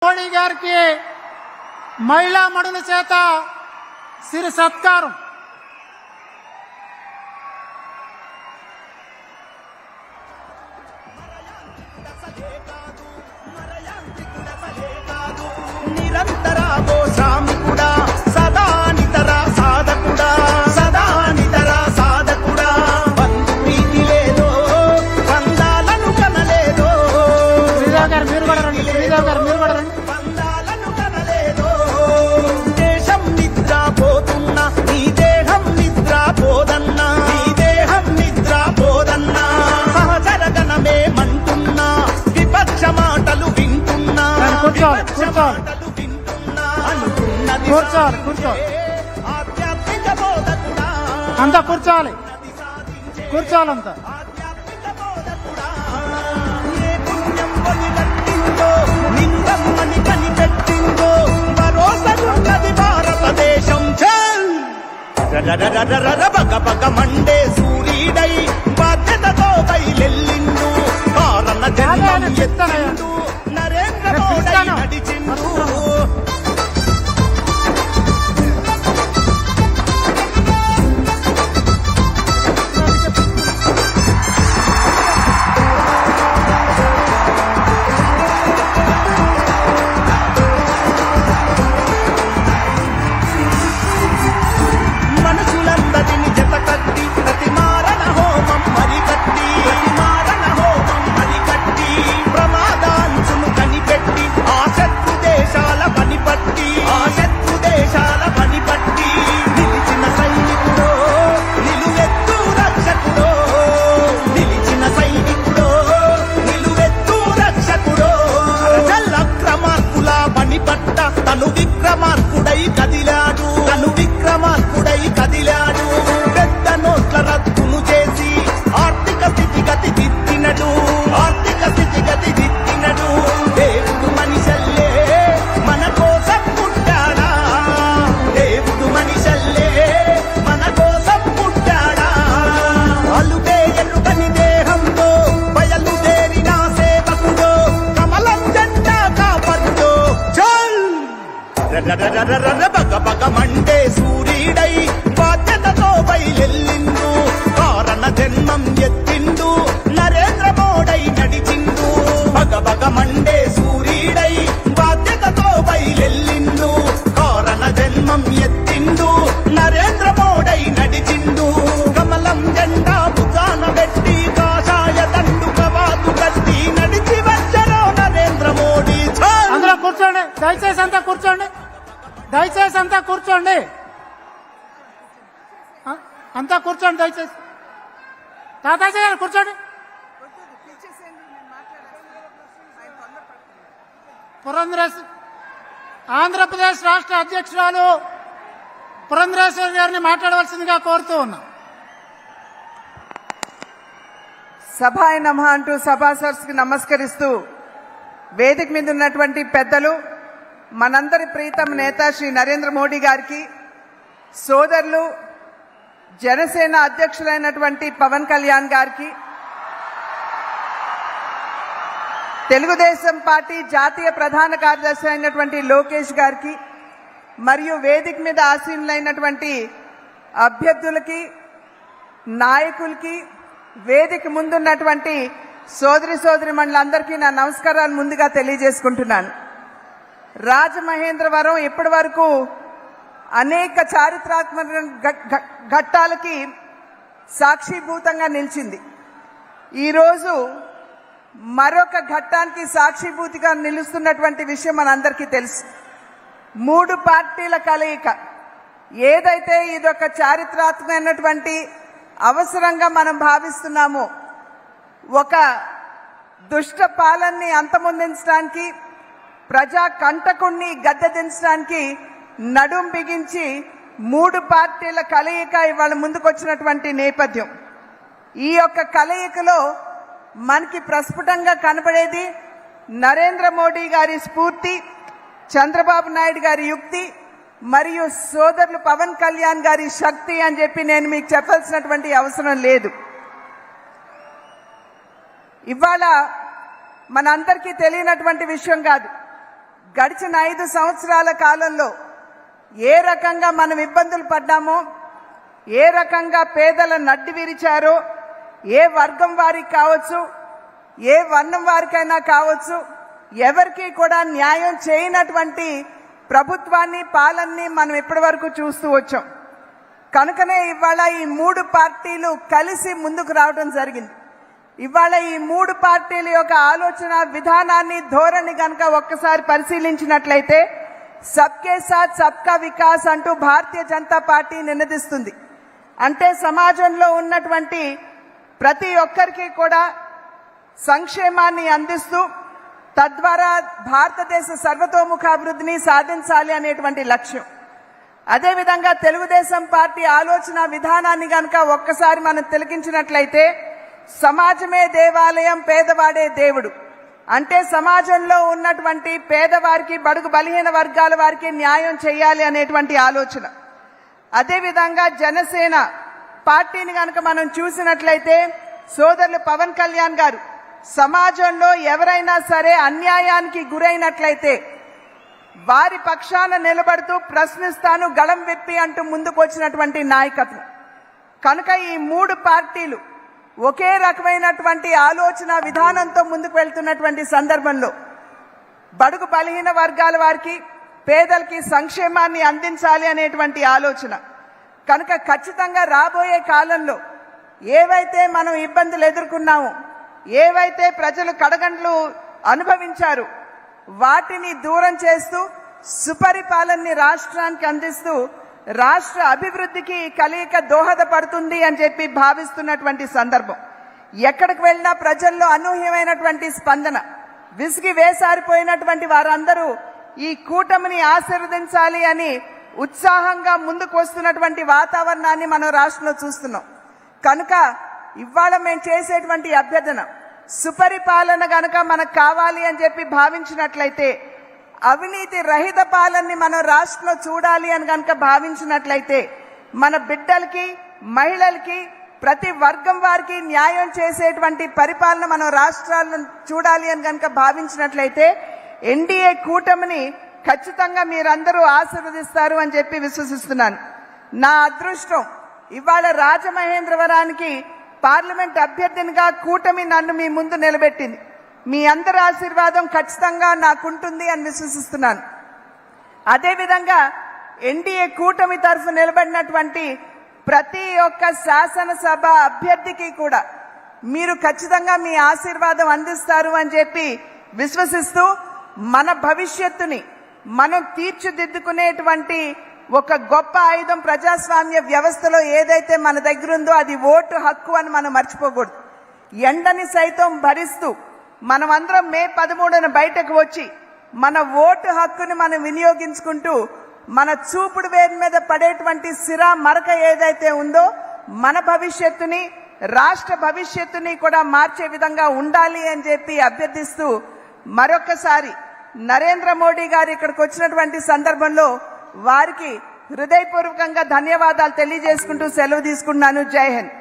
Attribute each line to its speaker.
Speaker 1: మోడీ గారికి మహిళా మడుల చేత సిరి సత్కారం.
Speaker 2: నిరంతరాగో శ్రామికుడా సదా నితర సాధకుడా సదా నితర సాధకుడా బంధు ప్రీతి లేదో బంధాలను కనలేదో
Speaker 1: శ్రీదేవి గారు మీరు కూడా రండి. శ్రీదేవి గారు మీరు కూడా రండి.
Speaker 2: బంధాలను కనలేదో దేశం నిద్రపోతున్నా నీ దేహం నిద్రపోదన్నా నీ దేహం నిద్రపోదన్నా సహజరగణమే మంటున్నా విపక్ష మాటలు వింటున్నా
Speaker 1: కూర్చోవాలి కూర్చోవాలి కూర్చోవాలి కూర్చోవాలి
Speaker 2: ఆధ్యాత్మిక బోధకుడా
Speaker 1: అంతా కూర్చోవాలి కూర్చోవాలంతా.
Speaker 2: ఏ పుణ్యం కొనిగట్టిందో నిందమ్మని కనిపెట్టిందో భరోసగున్నది భారతదేశం. బగ బగ మండే సూర్యుడై బాధ్యతతో బయలెల్లిండు కారణ జన్మం ఎత్తిండు నరేంద్ర మోడీ నడిచిండు. మనుషులందరిని జతకట్టి ప్రతి మారణ హోమం మరికట్టి ప్రతి మారణ హోమం మరికట్టి ప్రమాదాంచును కనిపెట్టి ఆ శత్రు దేశాల పనిపట్టి ఆ శత్రు దేశాల పనిపట్టి నిలిచిన సైనికుడో నిలువెత్తు రక్షకుడో నిలిచిన సైనికుడో నిలువెత్తు రక్షకుడో అక్రమార్కుల పనిపట్ట తను విక్రమార్కుడై కదిలాడు తను విక్రమార్కుడై కదిలాడు పెద్ద నోట్ల రద్దును చేసి ఆర్థిక స్థితిగతి దిద్దినడు ఆర్థిక స్థితిగతి దిద్దినడు దేవుడు మనిషల్లే మన కోసం పుట్టాడా దేవుడు మనిషల్లే మన కోసం పుట్టాడా అలుపే ఎరుగని దేహంతో బయలుదేరిన సేవకుడో కమలం జెండా కాపర్దో చల్ బగ బగ మండే సూర్యుడై బాధ్యతతో బయలెల్లిండు కారణ జన్మం ఎత్తిండు నరేంద్ర మోడీ నడిచిండు. బగ బగ మండే సూర్యుడై బాధ్యతతో బయలెల్లిండు కారణ జన్మం ఎత్తిండు నరేంద్ర మోడీ నడిచిండు. కమలం జెండా భుజాన పెట్టి కాషాయ దండు కవాతు కట్టి నడిచి వచ్చరో నరేంద్ర మోడీ.
Speaker 1: అందులో కూర్చోండి దయచేసి అంతా కూర్చోండి దయచేసి అంతా కూర్చోండి అంతా కూర్చోండి దయచేసి తాతాజీ గారు కూర్చోండి. పురంధరేశ్వరి ఆంధ్రప్రదేశ్ రాష్ట్ర అధ్యక్షురాలు పురంధరేశ్వరి గారిని మాట్లాడవలసిందిగా కోరుతూ ఉన్నాం.
Speaker 3: సభాయ నమః అంటూ సభా సరస్సుకి నమస్కరిస్తూ వేదిక మీద ఉన్నటువంటి పెద్దలు మనందరి ప్రీతం నేత శ్రీ నరేంద్ర మోడీ గారికి, సోదరులు జనసేన అధ్యక్షులైనటువంటి పవన్ కళ్యాణ్ గారికి, తెలుగుదేశం పార్టీ జాతీయ ప్రధాన కార్యదర్శి అయినటువంటి లోకేష్ గారికి, మరియు వేదిక మీద ఆసీనులైనటువంటి అభ్యర్థులకి, నాయకులకి, వేదిక ముందున్నటువంటి సోదరిమణులందరికీ నా నమస్కారాలు ముందుగా తెలియజేసుకుంటున్నాను. రాజమహేంద్రవరం ఇప్పటి వరకు అనేక చారిత్రాత్మక ఘట్టాలకి సాక్షిభూతంగా నిలిచింది. ఈరోజు మరొక ఘట్టానికి సాక్షిభూతిగా నిలుస్తున్నటువంటి విషయం మనందరికీ తెలుసు. 3 పార్టీల కలయిక ఏదైతే ఇదొక చారిత్రాత్మకమైనటువంటి అవసరంగా మనం భావిస్తున్నామో, ఒక దుష్ట పాలనని అంతమొందించడానికి, ప్రజా కంటకుణ్ణి గద్దెదించడానికి నడుం బిగించి 3 పార్టీల కలయిక ఇవాళ ముందుకొచ్చినటువంటి నేపథ్యం. ఈ యొక్క కలయికలో మనకి ప్రస్ఫుటంగా కనబడేది నరేంద్ర మోడీ గారి స్ఫూర్తి, చంద్రబాబు నాయుడు గారి యుక్తి, మరియు సోదరులు పవన్ కళ్యాణ్ గారి శక్తి అని చెప్పి నేను మీకు చెప్పాల్సినటువంటి అవసరం లేదు. ఇవాళ మనందరికీ తెలియనటువంటి విషయం కాదు, గడిచిన 5 సంవత్సరాల కాలంలో ఏ రకంగా మనం ఇబ్బందులు పడ్డామో, ఏ రకంగా పేదల నడ్డి విరిచారో, ఏ వర్గం వారికి కావచ్చు, ఏ వర్ణం వారికైనా కావచ్చు, ఎవరికి కూడా న్యాయం చేయనటువంటి ప్రభుత్వాన్ని, పాలనని మనం ఇప్పటి వరకు చూస్తూ వచ్చాం. కనుకనే ఇవాళ ఈ 3 పార్టీలు కలిసి ముందుకు రావడం జరిగింది. ఇవాళ ఈ 3 పార్టీల యొక్క ఆలోచన విధానాన్ని, ధోరణి గనక ఒక్కసారి పరిశీలించినట్లయితే సబ్కే సాత్ సబ్కా వికాస్ అంటూ భారతీయ జనతా పార్టీ నినదిస్తుంది. అంటే సమాజంలో ఉన్నటువంటి ప్రతి ఒక్కరికి కూడా సంక్షేమాన్ని అందిస్తూ తద్వారా భారతదేశ సర్వతోముఖాభివృద్ధిని సాధించాలి అనేటువంటి లక్ష్యం. అదేవిధంగా తెలుగుదేశం పార్టీ ఆలోచన విధానాన్ని గనక ఒక్కసారి మనం తిలకించినట్లయితే సమాజమే దేవాలయం, పేదవాడే దేవుడు. అంటే సమాజంలో ఉన్నటువంటి పేదవారికి, బడుగు బలహీన వర్గాల వారికి న్యాయం చేయాలి అనేటువంటి ఆలోచన. అదేవిధంగా జనసేన పార్టీని గనక మనం చూసినట్లయితే సోదరులు పవన్ కళ్యాణ్ గారు సమాజంలో ఎవరైనా సరే అన్యాయానికి గురైనట్లయితే వారి పక్షాన నిలబడుతూ ప్రశ్నిస్తాను గళం విప్పి అంటూ ముందుకు వచ్చినటువంటి నాయకత్వం. కనుక ఈ 3 పార్టీలు ఒకే రకమైనటువంటి ఆలోచన విధానంతో ముందుకు వెళ్తున్నటువంటి సందర్భంలో బడుగు బలహీన వర్గాల వారికి, పేదలకి సంక్షేమాన్ని అందించాలి అనేటువంటి ఆలోచన. కనుక ఖచ్చితంగా రాబోయే కాలంలో ఏవైతే మనం ఇబ్బందులు ఎదుర్కొన్నామో, ఏవైతే ప్రజలు కడగండ్లు అనుభవించారు, వాటిని దూరం చేస్తూ సుపరిపాలనని రాష్ట్రానికి అందిస్తూ రాష్ట్ర అభివృద్ధికి కలయిక దోహదపడుతుంది అని చెప్పి భావిస్తున్నటువంటి సందర్భం. ఎక్కడికి వెళ్ళినా ప్రజల్లో అనూహ్యమైనటువంటి స్పందన. విసిగి వేసారిపోయినటువంటి వారందరూ ఈ కూటమిని ఆశీర్వదించాలి అని ఉత్సాహంగా ముందుకు వస్తున్నటువంటి వాతావరణాన్ని మనం రాష్ట్రంలో చూస్తున్నాం. కనుక ఇవాళ మేము చేసేటువంటి అభ్యర్థన, సుపరిపాలన గనక మనకు కావాలి అని చెప్పి భావించినట్లయితే, అవినీతి రహిత పాలనని మనం రాష్ట్రంలో చూడాలి అని గనక భావించినట్లయితే, మన బిడ్డలకి, మహిళలకి, ప్రతి వర్గం వారికి న్యాయం చేసేటువంటి పరిపాలన మనం రాష్ట్రాలను చూడాలి అని గనక భావించినట్లయితే ఎన్డీఏ కూటమిని ఖచ్చితంగా మీరందరూ ఆశీర్వదిస్తారు అని చెప్పి విశ్వసిస్తున్నాను. నా అదృష్టం ఇవాళ రాజమహేంద్రవరానికి పార్లమెంట్ అభ్యర్థినిగా కూటమి నన్ను మీ ముందు నిలబెట్టింది. మీ అందరి ఆశీర్వాదం ఖచ్చితంగా నాకుంటుంది అని విశ్వసిస్తున్నాను. అదేవిధంగా ఎన్డీఏ కూటమి తరఫు నిలబడినటువంటి ప్రతి ఒక్క శాసనసభ అభ్యర్థికి కూడా మీరు ఖచ్చితంగా మీ ఆశీర్వాదం అందిస్తారు అని చెప్పి విశ్వసిస్తూ మన భవిష్యత్తుని మనం తీర్చిదిద్దుకునేటువంటి ఒక గొప్ప ఆయుధం ప్రజాస్వామ్య వ్యవస్థలో ఏదైతే మన దగ్గర ఉందో అది ఓటు హక్కు అని మనం మర్చిపోకూడదు. ఎండని సైతం భరిస్తూ మనమందరం మే 13న బయటకు వచ్చి మన ఓటు హక్కుని మనం వినియోగించుకుంటూ మన చూపుడు వేరు మీద పడేటువంటి సిరా మరక ఏదైతే ఉందో మన భవిష్యత్తుని, రాష్ట్ర భవిష్యత్తుని కూడా మార్చే విధంగా ఉండాలి అని చెప్పి అభ్యర్థిస్తూ మరొకసారి నరేంద్ర మోడీ గారు ఇక్కడికి వచ్చినటువంటి సందర్భంలో వారికి హృదయపూర్వకంగా ధన్యవాదాలు తెలియజేసుకుంటూ సెలవు తీసుకున్నాను. జై హింద్.